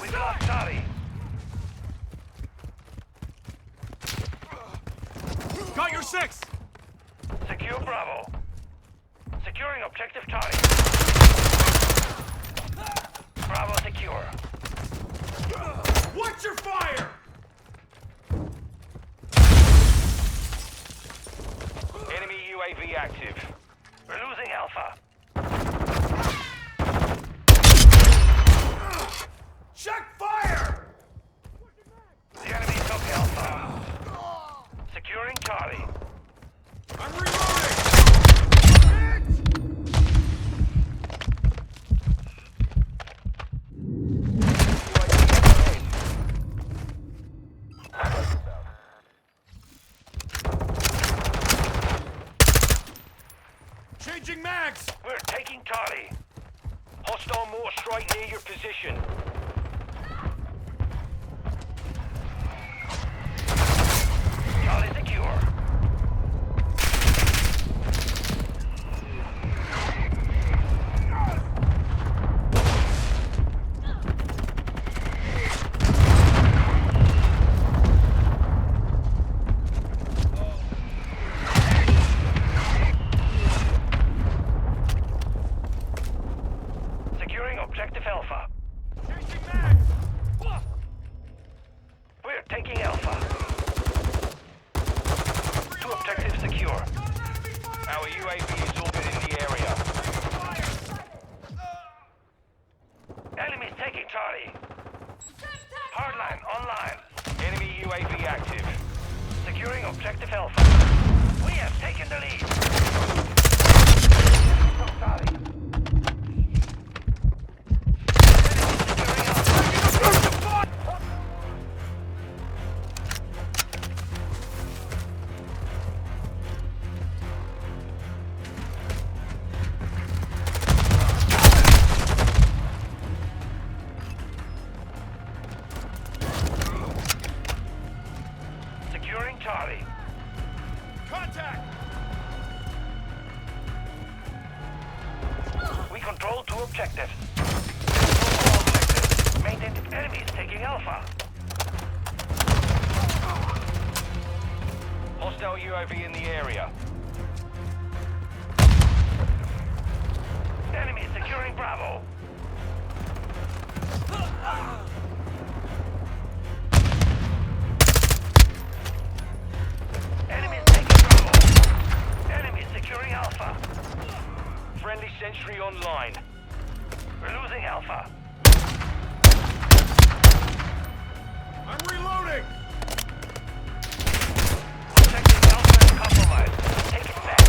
We've lost Charlie. Got your 6! Secure Bravo. Securing objective Charlie. Bravo secure. Watch your fire! Enemy UAV active. We're losing Alpha. Check fire! The enemy took Alpha. Securing Charlie. I'm reloading! Changing mags! We're taking Charlie. Hostile mortar strike near your position. Charlie secure. Securing objective Alpha. Changing mags! We're taking Alpha. Two objectives secure. Our UAV is orbiting the area. Enemies taking Charlie. Hardline online. Enemy UAV active. Securing objective Alpha. We have taken the lead. Charlie. Securing Charlie. Contact! We control two objectives. Control all objectives. Maintain the enemies taking Alpha. Hostile UAV in the area. Enemies securing Bravo. Enemies taking Bravo. Enemies securing Alpha. Friendly sentry online. We're losing Alpha. I'm reloading! Objective Alpha is compromised. Take it back.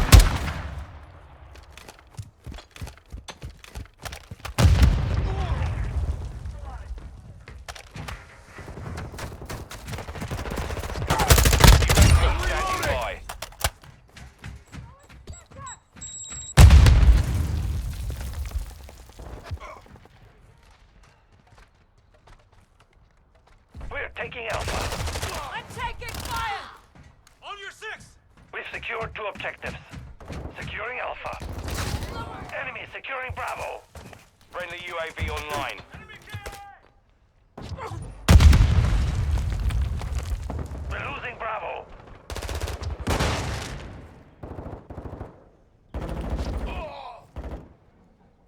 Standing by. We're taking Alpha. I'm taking fire! On your 6! We've secured two objectives. Securing Alpha. Enemy securing Bravo. Friendly UAV online. We're losing Bravo.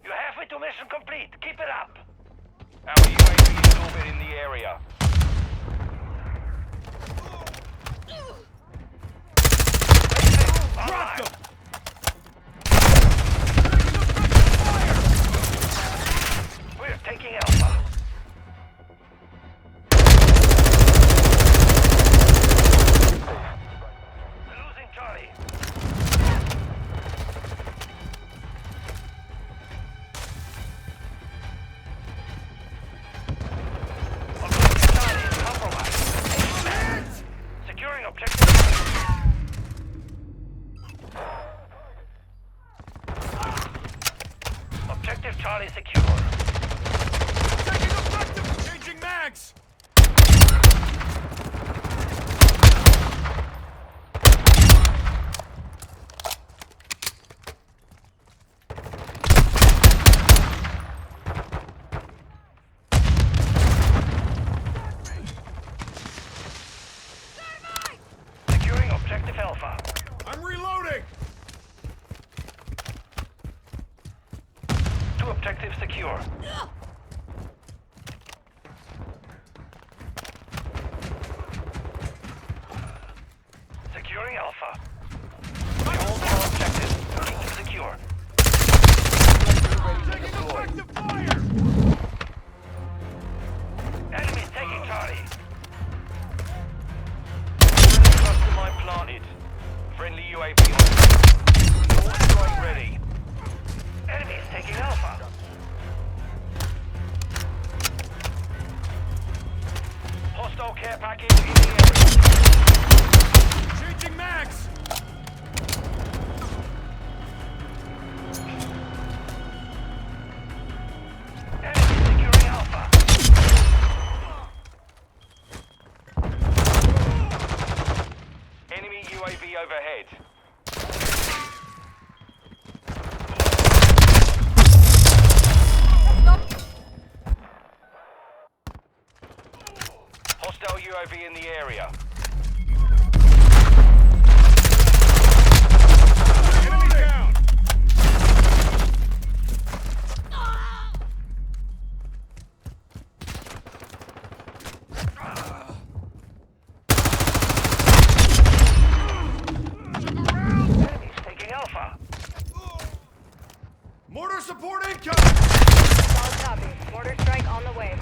You're halfway to mission complete. Keep it up. Our UAV is orbiting the area. Drop them! We're taking Alpha. We're losing Charlie. Objective Charlie is compromised. Take it back. Securing objective. Objective Charlie secure. Taking effective! Changing mags! objective secure. Securing Alpha. Hold all objectives. Keep them secure. Taking effective fire! Enemies taking Charlie. Friendly cluster mine planted. Friendly UAV on. All strike ready. Enemies taking Alpha. Hostile care package in the area. Changing mags! Enemies securing Alpha. Enemy UAV overhead. Hostile UAV in the area. Enemy down! Enemies taking Alpha. Mortar support incoming! Solid copy. Mortar strike on the way.